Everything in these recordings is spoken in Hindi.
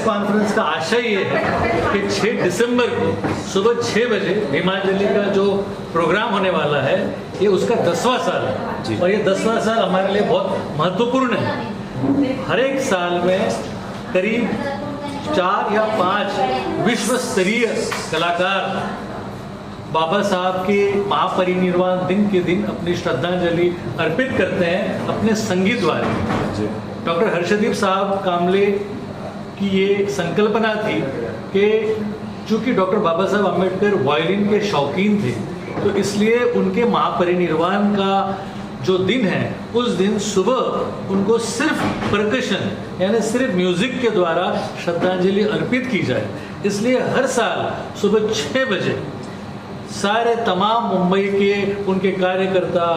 कॉन्फ्रेंस का आशय ये है कि 6 दिसंबर को सुबह 6 बजे भीमांजलि का जो प्रोग्राम होने वाला है ये उसका 10वां साल है और ये 10वां साल हमारे लिए बहुत महत्वपूर्ण है। हर एक साल में करीब 4 या 5 विश्व स्तरीय कलाकार बाबा साहब के महापरिनिर्वाण दिन के दिन अपनी श्रद्धांजलि अर्पित करते हैं अपने संगीत द्वारा। डॉक्टर हर्षदीप साहब कामले की ये संकल्पना थी कि चूंकि डॉक्टर बाबा साहब अम्बेडकर वायलिन के शौकीन थे तो इसलिए उनके महापरिनिर्वाण का जो दिन है उस दिन सुबह उनको सिर्फ परकशन यानी सिर्फ म्यूजिक के द्वारा श्रद्धांजलि अर्पित की जाए। इसलिए हर साल सुबह 6 बजे सारे तमाम मुंबई के उनके कार्यकर्ता,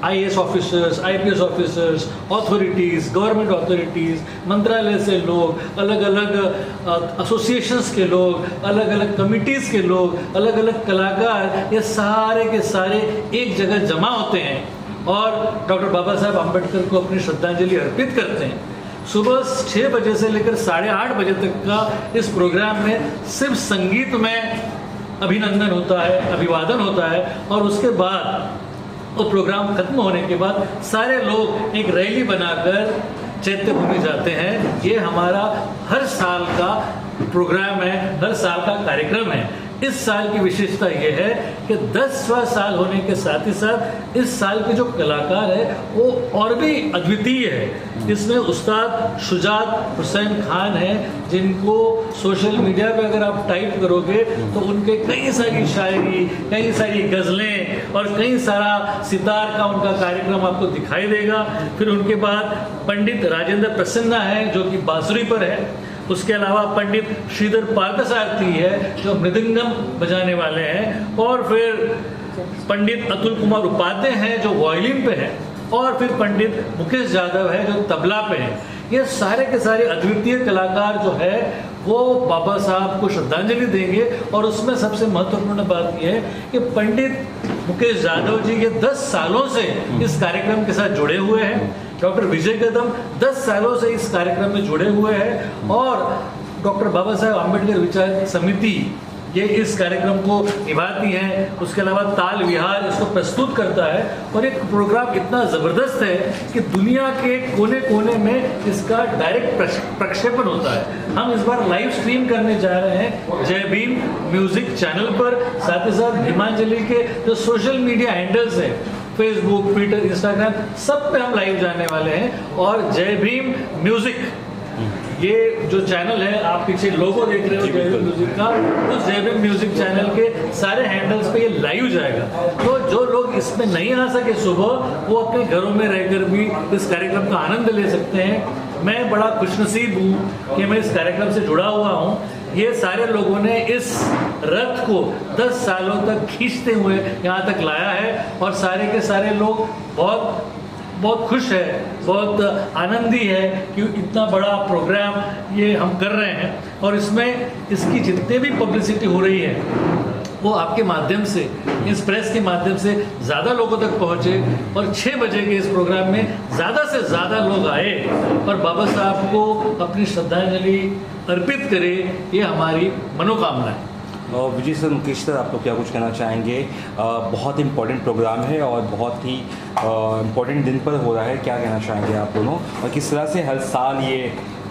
IAS officers, IPS officers, authorities, government authorities, मंत्रालय से लोग, अलग अलग एसोसिएशंस के लोग, अलग अलग कमिटीज़ के लोग, अलग अलग कलाकार, ये सारे के सारे एक जगह जमा होते हैं और डॉक्टर बाबा साहब अम्बेडकर को अपनी श्रद्धांजलि अर्पित करते हैं। सुबह 6 बजे से लेकर 8:30 बजे तक का इस प्रोग्राम में सिर्फ संगीत में अभिनंदन होता है, अभिवादन होता है और उसके बाद वो प्रोग्राम खत्म होने के बाद सारे लोग एक रैली बनाकर चैत्य भूमि जाते हैं। ये हमारा हर साल का प्रोग्राम है, हर साल का कार्यक्रम है। इस साल की विशेषता ये है कि 10वां साल होने के साथ ही साथ इस साल के जो कलाकार है वो और भी अद्वितीय है। इसमें उस्ताद शुजात हुसैन खान है जिनको सोशल मीडिया पे अगर आप टाइप करोगे तो उनके कई सारी शायरी, कई सारी गज़लें और कई सारा सितार का उनका कार्यक्रम आपको दिखाई देगा। फिर उनके बाद पंडित राजेंद्र प्रसन्ना है जो कि बांसुरी पर है। उसके अलावा पंडित श्रीधर पार्थसारथी है जो मृदंगम बजाने वाले हैं और फिर पंडित अतुल कुमार उपाध्याय हैं जो वायलिन पे है और फिर पंडित मुकेश यादव है जो तबला पे है। ये सारे के सारे अद्वितीय कलाकार जो है वो बाबा साहब को श्रद्धांजलि देंगे और उसमें सबसे महत्वपूर्ण बात यह है कि पंडित मुकेश यादव जी ये 10 सालों से इस कार्यक्रम के साथ जुड़े हुए हैं। डॉक्टर विजय कदम 10 सालों से इस कार्यक्रम में जुड़े हुए हैं और डॉक्टर बाबा साहब अम्बेडकर विचार समिति ये इस कार्यक्रम को निभाती है। उसके अलावा ताल विहार इसको प्रस्तुत करता है और एक प्रोग्राम इतना ज़बरदस्त है कि दुनिया के कोने कोने में इसका डायरेक्ट प्रक्षेपण होता है। हम इस बार लाइव स्ट्रीम करने जा रहे हैं जय भीम म्यूजिक चैनल पर, साथ ही साथ भीमांजलि के जो सोशल मीडिया हैंडल्स हैं फेसबुक, ट्विटर, इंस्टाग्राम सब पे हम लाइव जाने वाले हैं और जय भीम म्यूजिक ये जो चैनल है आप पीछे लोगो देख रहे हो जय भीम म्यूजिक का, उस जय भीम म्यूजिक चैनल के सारे हैंडल्स पे ये लाइव जाएगा। तो जो लोग इसमें नहीं आ सके सुबह वो अपने घरों में रहकर भी इस कार्यक्रम का आनंद ले सकते हैं। मैं बड़ा खुशनसीब हूँ कि मैं इस कार्यक्रम से जुड़ा हुआ हूँ। ये सारे लोगों ने इस रथ को 10 सालों तक खींचते हुए यहाँ तक लाया है और सारे के सारे लोग बहुत खुश है, बहुत आनंदी है कि इतना बड़ा प्रोग्राम ये हम कर रहे हैं और इसमें इसकी जितने भी पब्लिसिटी हो रही है वो आपके माध्यम से, इस प्रेस के माध्यम से ज़्यादा लोगों तक पहुँचे और 6 बजे के इस प्रोग्राम में ज़्यादा से ज़्यादा लोग आए और बाबा साहब को अपनी श्रद्धांजलि अर्पित करें, ये हमारी मनोकामना है। विजय सर, मुकेश सर, आप लोग क्या कुछ कहना चाहेंगे? बहुत इम्पोर्टेंट प्रोग्राम है और बहुत ही इम्पोर्टेंट दिन पर हो रहा है, क्या कहना चाहेंगे आप दोनों और किस तरह से हर साल ये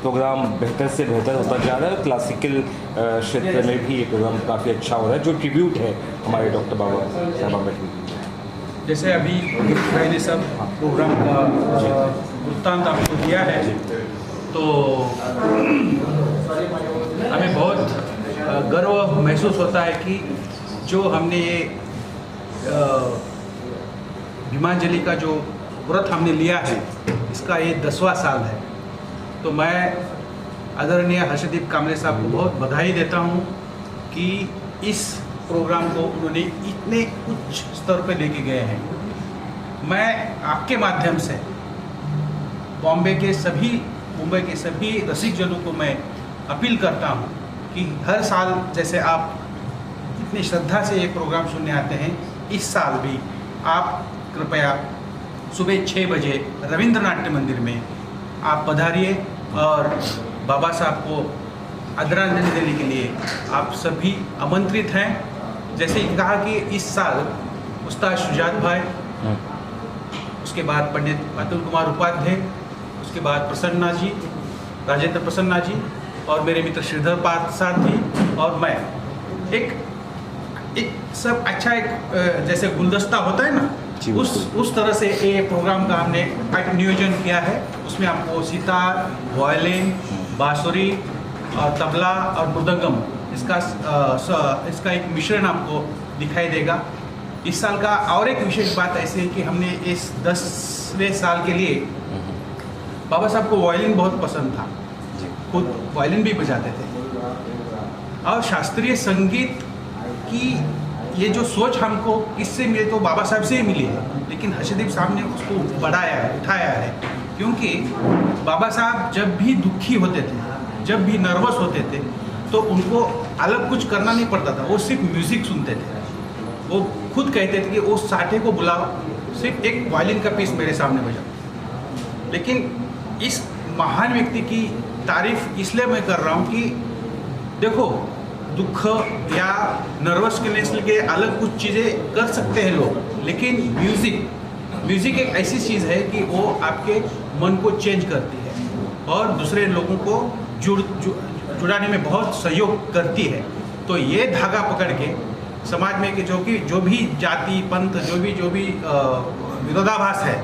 प्रोग्राम बेहतर से बेहतर होता जा रहा है? क्लासिकल क्षेत्र में भी ये प्रोग्राम काफ़ी अच्छा हो रहा है जो ट्रिब्यूट है हमारे डॉक्टर बाबा साहब अम्बेडकर। जैसे अभी भाई ने सब प्रोग्राम का वृत्तांत आपको दिया है तो हमें बहुत गर्व महसूस होता है कि जो हमने ये भीमांजलि का जो व्रत हमने लिया है इसका ये 10वां साल है। तो मैं आदरणीय हर्षदीप कामले साहब को बहुत बधाई देता हूँ कि इस प्रोग्राम को उन्होंने इतने उच्च स्तर पर लेके गए हैं। मैं आपके माध्यम से मुंबई के सभी रसिकजनों को मैं अपील करता हूँ कि हर साल जैसे आप इतनी श्रद्धा से ये प्रोग्राम सुनने आते हैं, इस साल भी आप कृपया सुबह 6 बजे रविंद्र नाट्य मंदिर में आप पधारिए और बाबा साहब को आदरांजलि देने के लिए आप सभी आमंत्रित हैं। जैसे कि कहा कि इस साल उस्ताद शुजात भाई, उसके बाद पंडित अतुल कुमार उपाध्याय, उसके बाद प्रसन्ना जी, राजेंद्र प्रसन्ना जी और मेरे मित्र श्रीधर प्रसाद जी और मैं एक सब अच्छा एक जैसे गुलदस्ता होता है ना, उस तरह से ये प्रोग्राम का हमने एक नियोजन किया है। उसमें आपको सितार, वायलिन, बांसुरी और तबला और मृदंगम इसका एक मिश्रण आपको दिखाई देगा। इस साल का और एक विशेष बात ऐसे है कि हमने इस 10वें साल के लिए, बाबा साहब को वायलिन बहुत पसंद था, खुद वायलिन भी बजाते थे और शास्त्रीय संगीत की ये जो सोच हमको किससे मिले तो बाबा साहब से ही मिली है, लेकिन हर्षदीप साहब ने उसको बढ़ाया है, उठाया है। क्योंकि बाबा साहब जब भी दुखी होते थे, जब भी नर्वस होते थे, तो उनको अलग कुछ करना नहीं पड़ता था, वो सिर्फ म्यूज़िक सुनते थे। वो खुद कहते थे कि वो साठे को बुलाओ, सिर्फ एक वायलिन का पीस मेरे सामने बजाओ। लेकिन इस महान व्यक्ति की तारीफ इसलिए मैं कर रहा हूँ कि देखो, दुख या नर्वस के लिए अलग कुछ चीज़ें कर सकते हैं लोग, लेकिन म्यूज़िक एक ऐसी चीज़ है कि वो आपके मन को चेंज करती है और दूसरे लोगों को जुड़ाने में बहुत सहयोग करती है। तो ये धागा पकड़ के समाज में कि जो भी जाति पंथ जो भी विरोधाभास है,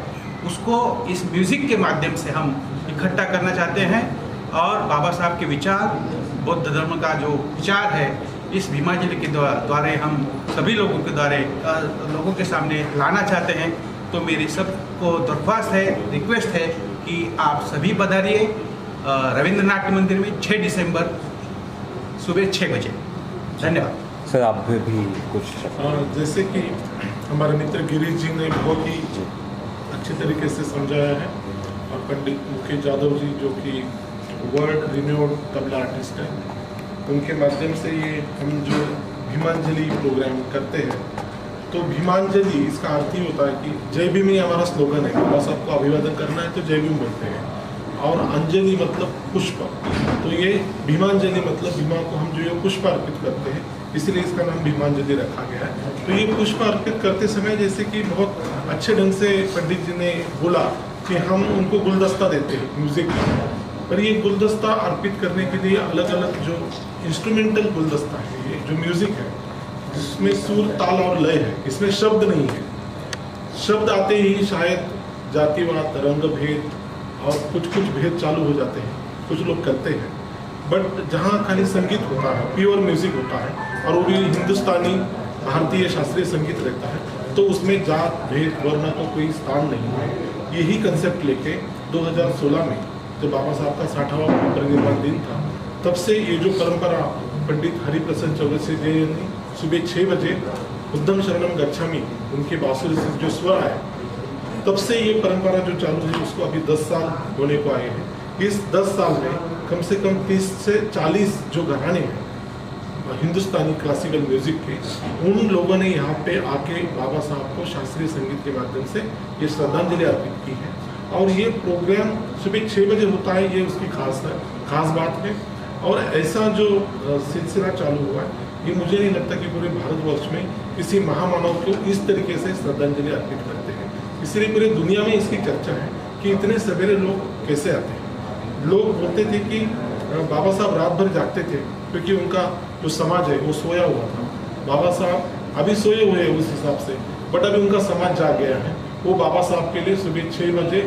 उसको इस म्यूज़िक के माध्यम से हम इकट्ठा करना चाहते हैं और बाबा साहब के विचार, बौद्ध धर्म का जो विचार है, इस भीमांजलि के द्वारा हम सभी लोगों के सामने लाना चाहते हैं। तो मेरी सबको दरख्वास्त है, रिक्वेस्ट है कि आप सभी पधारिए रविंद्र नाट्य मंदिर में 6 दिसंबर सुबह 6 बजे। धन्यवाद। सर आप भी कुछ? जैसे कि हमारे मित्र गिरीश जी ने बहुत ही अच्छे तरीके से समझाया है और पंडित मुकेश यादव जी जो कि वर्ल्ड रिन्यूड तबला आर्टिस्ट हैं, उनके माध्यम से ये हम जो भीमांजलि प्रोग्राम करते हैं, तो भीमांजलि इसका अर्थ ही होता है कि जय भीम ही हमारा स्लोगन है। बाबा साहब को अभिवादन करना है तो जय भीम बोलते हैं, और अंजलि मतलब पुष्प, तो ये भीमांजलि मतलब भीमा को हम जो ये पुष्प अर्पित करते हैं, इसलिए इसका नाम भीमांजलि रखा गया है। तो ये पुष्प अर्पित करते समय जैसे कि बहुत अच्छे ढंग से पंडित जी ने बोला कि हम उनको गुलदस्ता देते हैं म्यूज़िक का, पर ये गुलदस्ता अर्पित करने के लिए अलग अलग जो इंस्ट्रूमेंटल गुलदस्ता है, ये जो म्यूज़िक है जिसमें सुर, ताल और लय है, इसमें शब्द नहीं है। शब्द आते ही शायद जातिवाद, रंग भेद और कुछ भेद चालू हो जाते हैं, कुछ लोग करते हैं। बट जहाँ खाली संगीत होता है, प्योर म्यूज़िक होता है, और वो भी हिंदुस्तानी भारतीय शास्त्रीय संगीत रहता है, तो उसमें जात भेद वर्ण का कोई स्थान नहीं है। यही कंसेप्ट लेके 2016 में जब बाबा साहब का 60वां परिनिर्वाण दिन था, तब से ये जो परंपरा पंडित हरिप्रसन्न चौरसिया जी ने सुबह 6 बजे बुद्धम शरणम गच्छामि उनके बांसुरी से जो स्वर आए, तब से ये परंपरा जो चालू है उसको अभी 10 साल होने को आए हैं। इस 10 साल में कम से कम 30 से 40 जो घराने हैं हिंदुस्तानी क्लासिकल म्यूजिक के, उन लोगों ने यहाँ पे आके बाबा साहब को शास्त्रीय संगीत के माध्यम से ये श्रद्धांजलि अर्पित की है। और ये प्रोग्राम सुबह 6 बजे होता है, ये उसकी खास बात है। और ऐसा जो सिलसिला चालू हुआ है, ये मुझे नहीं लगता कि पूरे भारतवर्ष में किसी महामानव को इस तरीके से श्रद्धांजलि अर्पित करते हैं। इसलिए पूरी दुनिया में इसकी चर्चा है कि इतने सवेरे लोग कैसे आते हैं। लोग बोलते थे कि बाबा साहब रात भर जागते थे क्योंकि उनका जो समाज है वो सोया हुआ था। बाबा साहब अभी सोए हुए हैं उस हिसाब से, बट अभी उनका समाज जाग गया है। वो बाबा साहब के लिए सुबह 6 बजे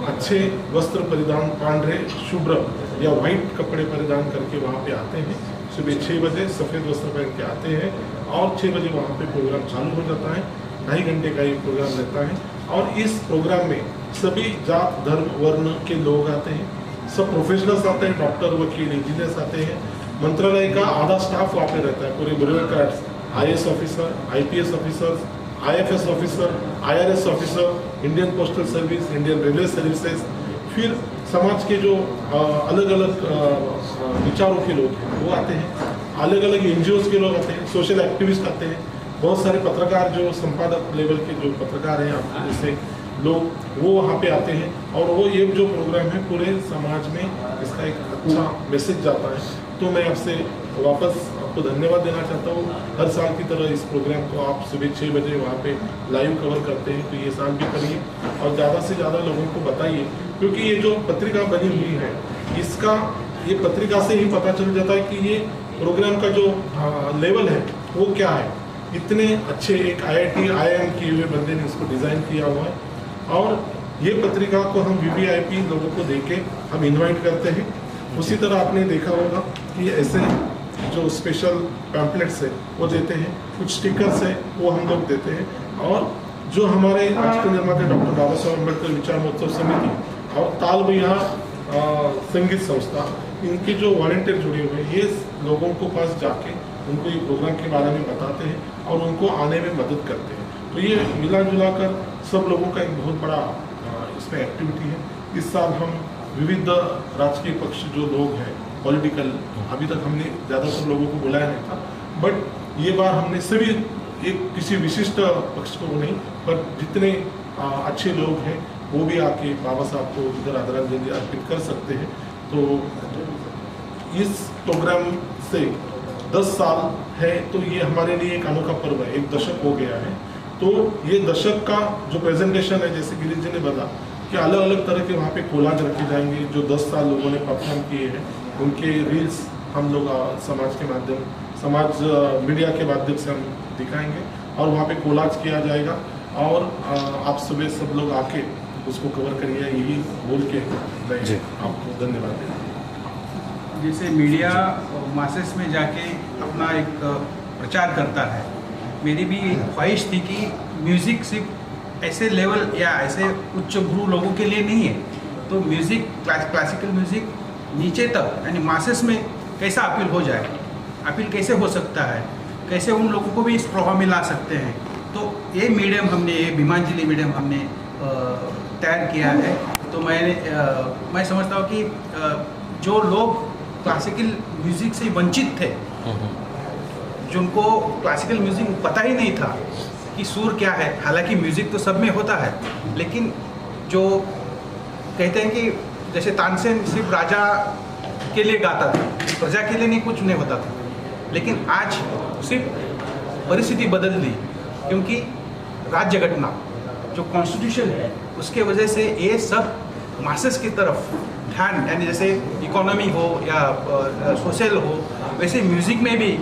अच्छे वस्त्र परिधान, पांढरे शुभ्र या वाइट कपड़े परिधान करके वहाँ पे आते हैं। सुबह 6 बजे सफ़ेद वस्त्र पहन के आते हैं और 6 बजे वहाँ पे प्रोग्राम चालू हो जाता है। 2.5 घंटे का ये प्रोग्राम रहता है और इस प्रोग्राम में सभी जात धर्म वर्ण के लोग आते हैं, सब प्रोफेशनल्स आते हैं, डॉक्टर वकील इंजीनियर्स आते हैं। मंत्रालय का आधा स्टाफ वहाँ पे रहता है, पूरे bureaucrats, IAS officer, IPS officers, IFS officer, IRS officer, Indian postal service, Indian railway services, फिर समाज के जो अलग अलग विचारों के लोग हैं वो आते हैं, अलग अलग NGOs के लोग आते हैं, सोशल एक्टिविस्ट आते हैं, बहुत सारे पत्रकार जो संपादक लेवल के जो पत्रकार हैं, आपको जैसे लोग वो वहाँ पे आते हैं और वो ये जो प्रोग्राम है पूरे समाज में इसका एक अच्छा मैसेज जाता है। तो मैं आपसे वापस आपको धन्यवाद देना चाहता हूँ। हर साल की तरह इस प्रोग्राम को आप सुबह 6 बजे वहाँ पे लाइव कवर करते हैं, तो ये साल भी करिए और ज़्यादा से ज़्यादा लोगों को बताइए, क्योंकि ये जो पत्रिका बनी हुई है इसका ये पत्रिका से ही पता चल जाता है कि ये प्रोग्राम का जो लेवल है वो क्या है। इतने अच्छे एक IIT IIM किए हुए बंदे ने इसको डिज़ाइन किया हुआ है और ये पत्रिका को हम VVIP लोगों को देके हम इनवाइट करते हैं। उसी तरह आपने देखा होगा कि ऐसे जो स्पेशल पैम्पलेट्स है वो देते हैं, कुछ स्टिकर्स है वो हम लोग देते हैं और जो हमारे आज के निर्माता डॉक्टर बाबा साहब अम्बेडकर विचार महोत्सव समिति और ताल भैया संगीत संस्था, इनके जो वॉलंटियर जुड़े हुए हैं ये लोगों को पास जाके उनको ये प्रोग्राम के बारे में बताते हैं और उनको आने में मदद करते हैं। तो ये मिला जुला कर सब लोगों का एक बहुत बड़ा इसमें एक्टिविटी है। इस साल हम विविध राजकीय पक्ष जो लोग हैं पॉलिटिकल, अभी तक हमने ज़्यादातर लोगों को बुलाया नहीं था, बट ये बार हमने सभी एक किसी विशिष्ट पक्ष को नहीं पर जितने अच्छे लोग हैं वो भी आके बाबा साहब को इधर आदरांजलि अर्पित कर सकते हैं। तो इस प्रोग्राम से 10 साल है तो ये हमारे लिए एक अनोखा पर्व है, एक दशक हो गया है। तो ये दशक का जो प्रेजेंटेशन है, जैसे गिरीश जी ने बताया कि अलग अलग तरह के वहाँ पे कोलाज रखे जाएंगे जो 10 साल लोगों ने परफॉर्म किए हैं, उनके रील्स हम लोग समाज के माध्यम समाज मीडिया के माध्यम से हम दिखाएंगे और वहाँ पे कोलाज किया जाएगा और आप सुबह सब लोग आके उसको कवर करिए, यही बोल के मैं आपको धन्यवाद देता। जैसे मीडिया मासेस में जाके अपना एक प्रचार करता है, मेरी भी ख्वाहिश थी कि म्यूज़िक सिर्फ ऐसे लेवल या ऐसे उच्च भ्रू लोगों के लिए नहीं है, तो म्यूज़िक क्लासिकल म्यूज़िक नीचे तक यानी मासेस में कैसा अपील हो जाए, अपील कैसे हो सकता है, कैसे उन लोगों को भी इस प्रभाव में ला सकते हैं। तो ये मीडियम हमने, ये भीमांजलि मीडियम हमने तैयार किया है। तो मैं समझता हूँ कि जो लोग क्लासिकल म्यूज़िक से वंचित थे, जिनको क्लासिकल म्यूज़िक पता ही नहीं था कि सुर क्या है, हालांकि म्यूज़िक तो सब में होता है, लेकिन जो कहते हैं कि जैसे तानसेन सिर्फ राजा के लिए गाता था, प्रजा के लिए नहीं, कुछ नहीं होता था, लेकिन आज सिर्फ परिस्थिति बदल दी क्योंकि राज्य घटना जो कॉन्स्टिट्यूशन है उसके वजह से ये सब मासेस की तरफ ध्यान, यानी जैसे इकोनॉमी हो या सोशल हो, वैसे म्यूज़िक में भी